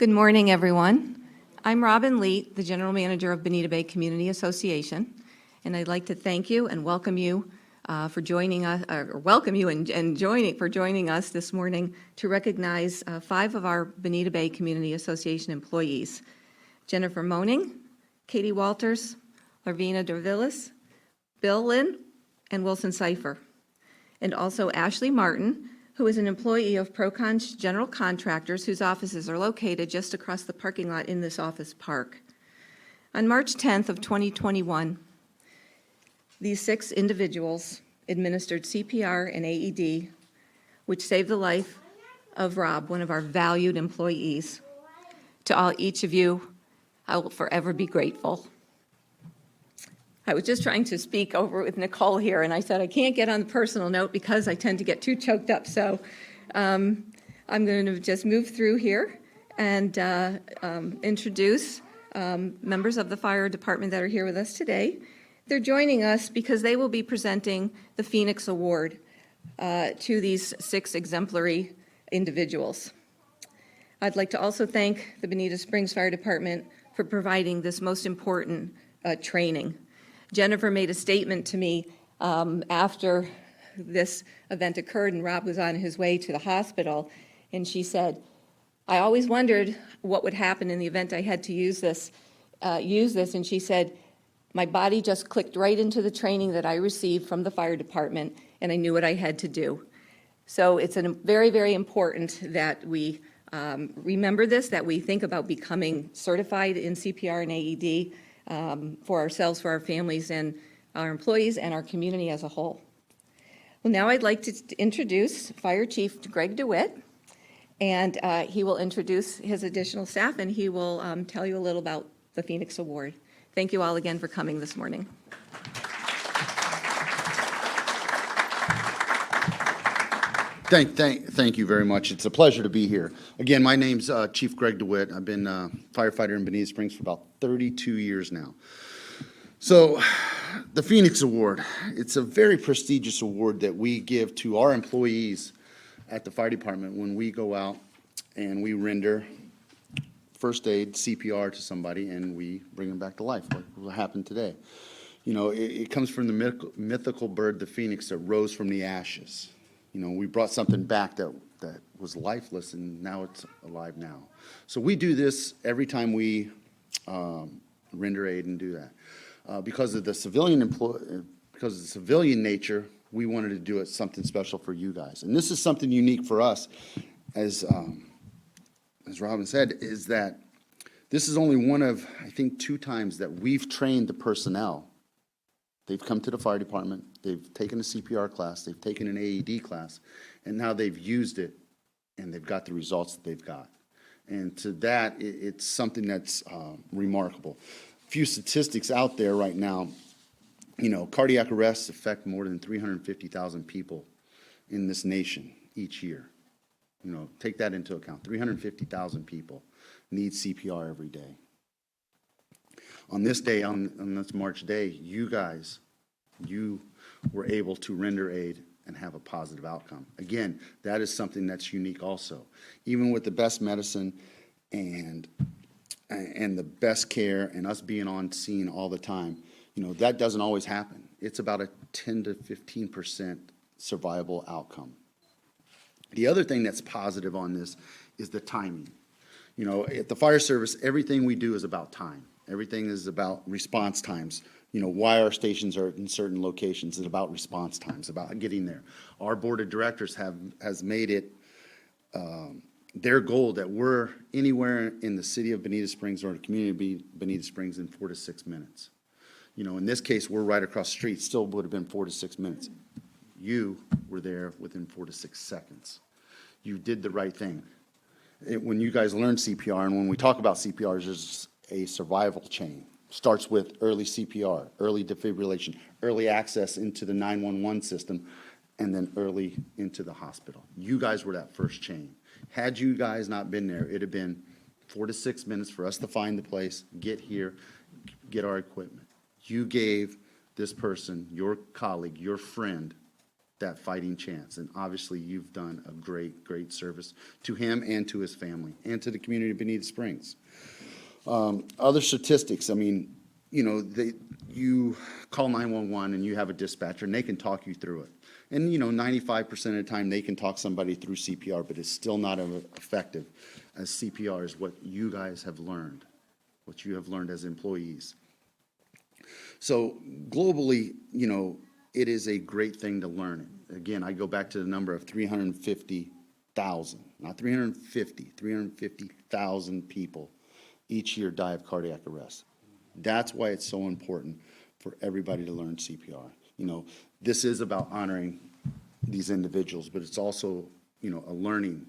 Good morning, everyone. I'm Robin Leet, the General Manager of Bonita Bay Community Association, and I'd like to thank you and welcome you for joining us, or welcome you and joining us this morning to recognize 5 of our Bonita Bay Community Association employees: Jennifer Moaning, Katie Walters, Larvina Dervillis, Bill Lynn, and Wilson Cipher, and also Ashley Martin, who is an employee of Procon's General Contractors, whose offices are located just across the parking lot in this office park. On March 10th of 2021, these 6 individuals administered CPR and AED, which saved the life of Rob, one of our valued employees. To each of you, I will forever be grateful. I was just trying to speak over with Nicole here, and I said I can't get on the personal note because I tend to get too choked up. So I'm going to just move through here and introduce members of the fire department that are here with us today. They're joining us because they will be presenting the Phoenix Award to these 6 exemplary individuals. I'd like to also thank the Bonita Springs Fire Department for providing this most important training. Jennifer made a statement to me after this event occurred and Rob was on his way to the hospital, and she said, I always wondered what would happen in the event I had to use this, and she said, my body just clicked right into the training that I received from the fire department, and I knew what I had to do. So it's very, very important that we remember this, that we think about becoming certified in CPR and AED, for ourselves, for our families, and our employees, and our community as a whole. Well, now I'd like to introduce Fire Chief Greg DeWitt, and he will introduce his additional staff, and he will tell you a little about the Phoenix Award. Thank you all again for coming this morning. Thank you very much. It's a pleasure to be here. Again, my name's Chief Greg DeWitt. I've been a firefighter in Bonita Springs for about 32 years now. So the Phoenix Award, it's a very prestigious award that we give to our employees at the fire department when we go out and we render first aid, CPR to somebody, and we bring them back to life, like what happened today. You know, it comes from the mythical bird, the phoenix, that rose from the ashes. You know, we brought something back that was lifeless, and now it's alive now. So we do this every time we render aid and do that. Because of the civilian nature, we wanted to do it something special for you guys. And this is something unique for us, as Robin said, is that this is only one of, I think, 2 times that we've trained the personnel. They've come to the fire department, they've taken a CPR class, they've taken an AED class, and now they've used it, and they've got the results that they've got. And to that, it's something that's remarkable. A few statistics out there right now. You know, cardiac arrests affect more than 350,000 people in this nation each year. You know, take that into account. 350,000 people need CPR every day. On this day, on this March day, you were able to render aid and have a positive outcome. Again, that is something that's unique also. Even with the best medicine and the best care and us being on scene all the time, you know, that doesn't always happen. It's about a 10 to 15% survivable outcome. The other thing that's positive on this is the timing. You know, at the fire service, everything we do is about time. Everything is about response times. You know, why our stations are in certain locations is about response times, about getting there. Our board of directors has made it their goal that we're anywhere in the city of Bonita Springs or the community of Bonita Springs in 4 to 6 minutes. You know, in this case, we're right across the street, still would have been 4 to 6 minutes. You were there within 4 to 6 seconds. You did the right thing. When you guys learn CPR, and when we talk about CPR, there's a survival chain. Starts with early CPR, early defibrillation, early access into the 911 system, and then early into the hospital. You guys were that first chain. Had you guys not been there, it'd have been 4 to 6 minutes for us to find the place, get here, get our equipment. You gave this person, your colleague, your friend, that fighting chance. And obviously, you've done a great, great service to him and to his family and to the community of Bonita Springs. Other statistics, I mean, you know, you call 911 and you have a dispatcher and they can talk you through it. And, you know, 95% of the time they can talk somebody through CPR, but it's still not as effective as CPR is what you guys have learned, what you have learned as employees. So globally, you know, it is a great thing to learn it. Again, I go back to the number of 350,000, not 350, 350,000 people each year die of cardiac arrest. That's why it's so important for everybody to learn CPR. You know, this is about honoring these individuals, but it's also, you know, a learning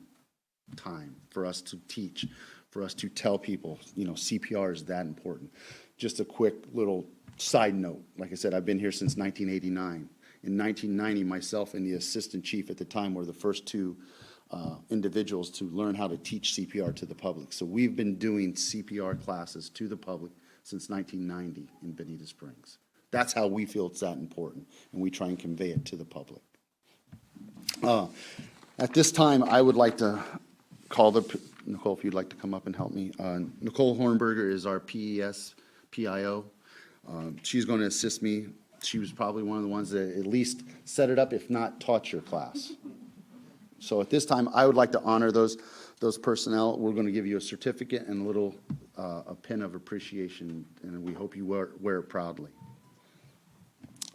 time for us to teach, for us to tell people, you know, CPR is that important. Just a quick little side note, like I said, I've been here since 1989. In 1990, myself and the assistant chief at the time were the first two individuals to learn how to teach CPR to the public. So we've been doing CPR classes to the public since 1990 in Bonita Springs. That's how we feel it's that important, and we try and convey it to the public. At this time, I would like to call Nicole, if you'd like to come up and help me. Nicole Hornberger is our PES, PIO. She's going to assist me. She was probably one of the ones that at least set it up, if not taught your class. So at this time, I would like to honor those personnel. We're going to give you a certificate and a little a pin of appreciation, and we hope you wear it proudly.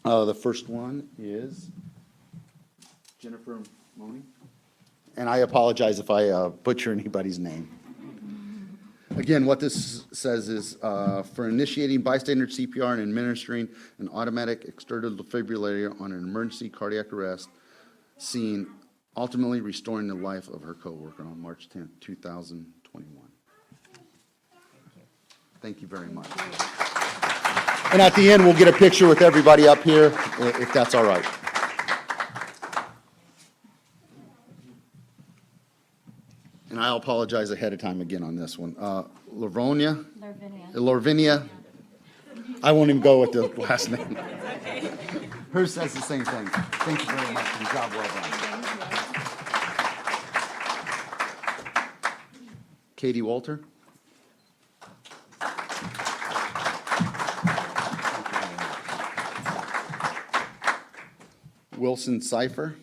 The first one is Jennifer Money. And I apologize if I butcher anybody's name. Again, what this says is for initiating bystander CPR and administering an automatic external defibrillator on an emergency cardiac arrest scene, ultimately restoring the life of her coworker on March 10th, 2021. Thank you very much. And at the end, we'll get a picture with everybody up here, if that's all right. And I apologize ahead of time again on this one. Lorvinia. I won't even go with the last name. Hers says the same thing. Thank you very much. Good job, well done. Katie Walter. Wilson Cipher.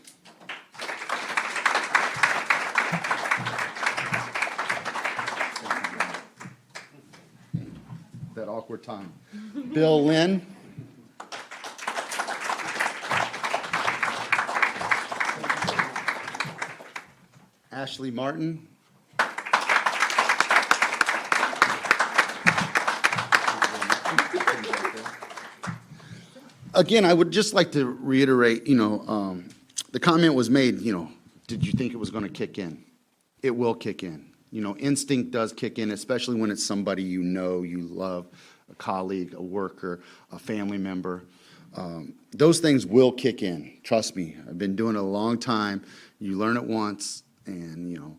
That awkward time. Bill Lynn. Ashley Martin. Again, I would just like to reiterate, you know, the comment was made, you know, did you think it was going to kick in? It will kick in. You know, instinct does kick in, especially when it's somebody you know, you love, a colleague, a worker, a family member. Those things will kick in. Trust me. I've been doing it a long time. You learn it once, and, you know,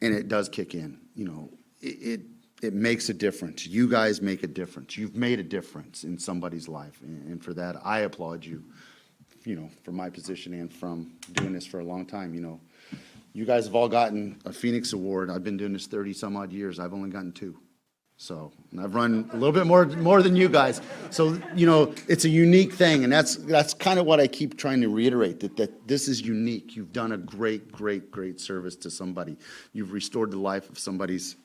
and it does kick in. You know, it makes a difference. You guys make a difference. You've made a difference in somebody's life, and for that, I applaud you, you know, from my position and from doing this for a long time, you know. You guys have all gotten a Phoenix Award. I've been doing this 30-some-odd years. I've only gotten 2. So, and I've run a little bit more than you guys. So, you know, it's a unique thing, and that's kind of what I keep trying to reiterate, that this is unique. You've done a great, great, great service to somebody. You've restored the life of somebody's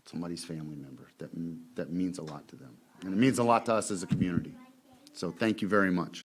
family member. That means a lot to them. And it means a lot to us as a community. So thank you very much.